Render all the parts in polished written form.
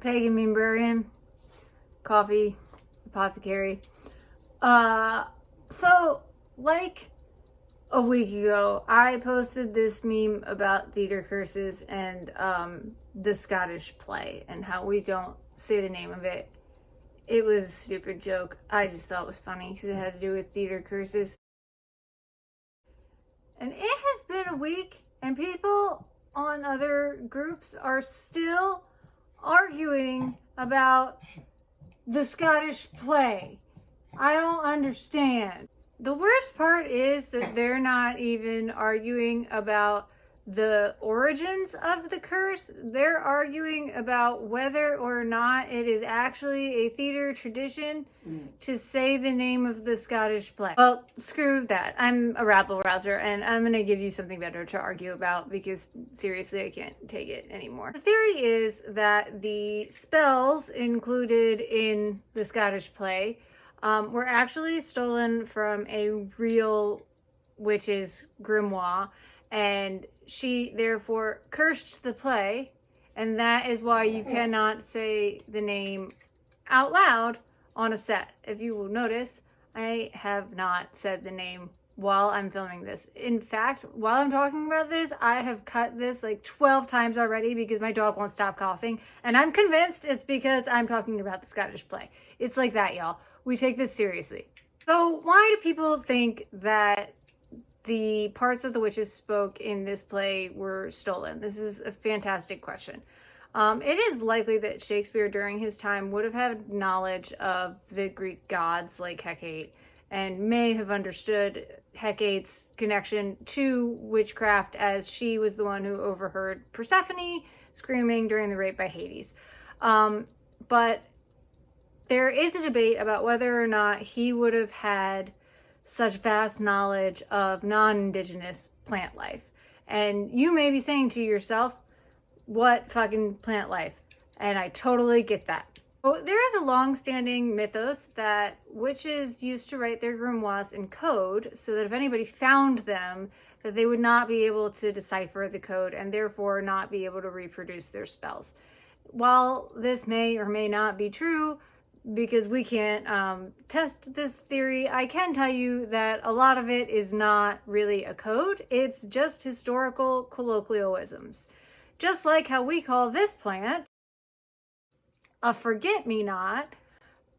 pagan membrarian, coffee, apothecary. So like a week ago, I posted this meme about theater curses and the Scottish play and how we don't say the name of it. It was a stupid joke. I just thought it was funny because it had to do with theater curses. And it has been a week, and people on other groups are still arguing about the Scottish play. I don't understand. The worst part is that they're not even arguing about the origins of the curse. They're arguing about whether or not it is actually a theater tradition to say the name of the Scottish play. Well, screw that. I'm a rabble rouser, and I'm gonna give you something better to argue about because seriously, I can't take it anymore. The theory is that the spells included in the Scottish play were actually stolen from a real witch's grimoire, and she therefore cursed the play, and that is why you cannot say the name out loud on a set. If you will notice, I have not said the name while I'm filming this. In fact, while I'm talking about this, I have cut this like 12 times already because my dog won't stop coughing, and I'm convinced it's because I'm talking about the Scottish play. It's like that, y'all. We take this seriously. So why do people think that the parts of the witches spoke in this play were stolen? This is a fantastic question. It is likely that Shakespeare during his time would have had knowledge of the Greek gods like Hecate and may have understood Hecate's connection to witchcraft, as she was the one who overheard Persephone screaming during the rape by Hades. But there is a debate about whether or not he would have had such vast knowledge of non-indigenous plant life. And you may be saying to yourself, what fucking plant life? And I totally get that. Well, there is a long-standing mythos that witches used to write their grimoires in code so that if anybody found them, that they would not be able to decipher the code and therefore not be able to reproduce their spells. While this may or may not be true, because we can't test this theory, I can tell you that a lot of it is not really a code. It's just historical colloquialisms. Just like how we call this plant a forget-me-not,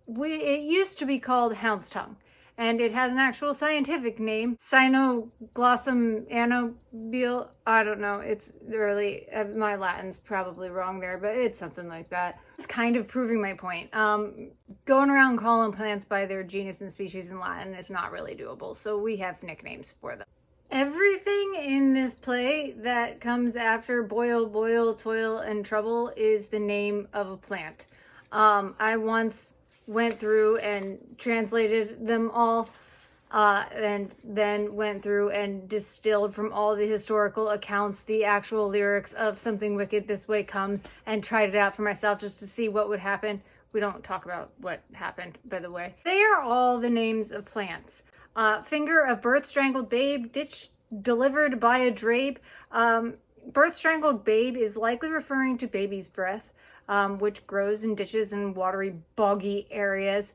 it used to be called hound's tongue. And it has an actual scientific name, Cynoglossum annobile. I don't know, it's really, my Latin's probably wrong there, but it's something like that. It's kind of proving my point. Going around calling plants by their genus and species in Latin is not really doable, so we have nicknames for them. Everything in this play that comes after boil, boil, toil, and trouble is the name of a plant. I once went through and translated them all, and then went through and distilled from all the historical accounts the actual lyrics of Something Wicked This Way Comes and tried it out for myself just to see what would happen. We don't talk about what happened, by the way. They are all the names of plants. Finger of birth strangled babe, ditch delivered by a drape. Birth strangled babe is likely referring to baby's breath, which grows in ditches and watery, boggy areas.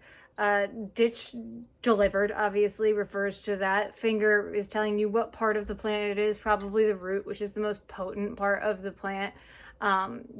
Ditch delivered obviously refers to that. Finger is telling you what part of the plant it is, probably the root, which is the most potent part of the plant.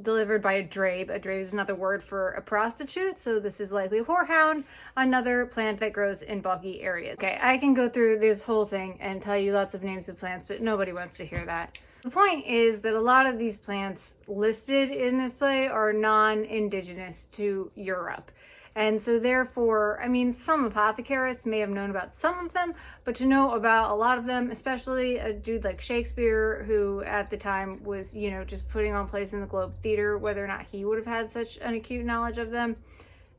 Delivered by a drape. A drape is another word for a prostitute, so this is likely a whorehound, another plant that grows in boggy areas. Okay, I can go through this whole thing and tell you lots of names of plants, but nobody wants to hear that. The point is that a lot of these plants listed in this play are non-indigenous to Europe. And so therefore, I mean, some apothecarists may have known about some of them, but to know about a lot of them, especially a dude like Shakespeare, who at the time was, you know, just putting on plays in the Globe Theater, whether or not he would have had such an acute knowledge of them.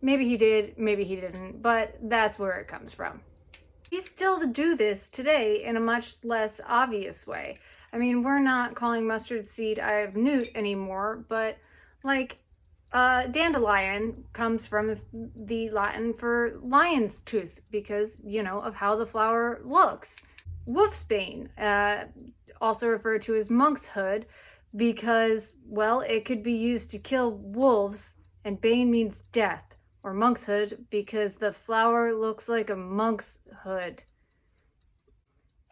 Maybe he did, maybe he didn't, but that's where it comes from. We still do this today in a much less obvious way. I mean, we're not calling mustard seed eye of newt anymore, but like, dandelion comes from the Latin for lion's tooth because, you know, of how the flower looks. Wolfsbane, also referred to as monk's hood, because, well, it could be used to kill wolves and bane means death or monk's hood because the flower looks like a monk's hood.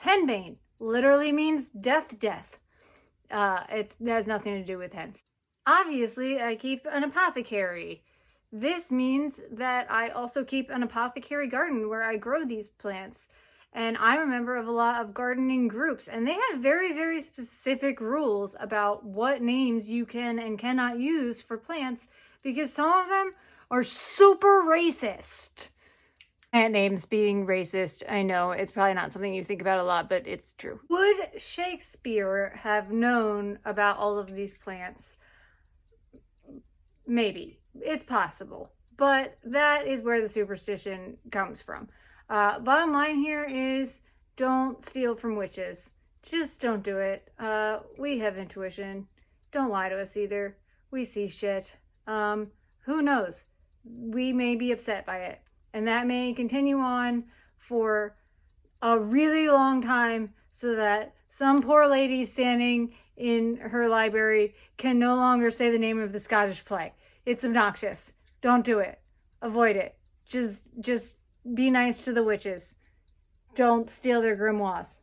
Henbane literally means death. It has nothing to do with hens. Obviously, I keep an apothecary. This means that I also keep an apothecary garden where I grow these plants. And I'm a member of a lot of gardening groups, and they have very, very specific rules about what names you can and cannot use for plants because some of them are super racist. Plant names being racist, I know it's probably not something you think about a lot, but it's true. Would Shakespeare have known about all of these plants? Maybe. It's possible. But that is where the superstition comes from. Bottom line here is don't steal from witches. Just don't do it. We have intuition. Don't lie to us either. We see shit. Who knows? We may be upset by it. And that may continue on for a really long time so that some poor lady standing in her library can no longer say the name of the Scottish play. It's obnoxious. Don't do it. Avoid it. Just be nice to the witches. Don't steal their grimoires.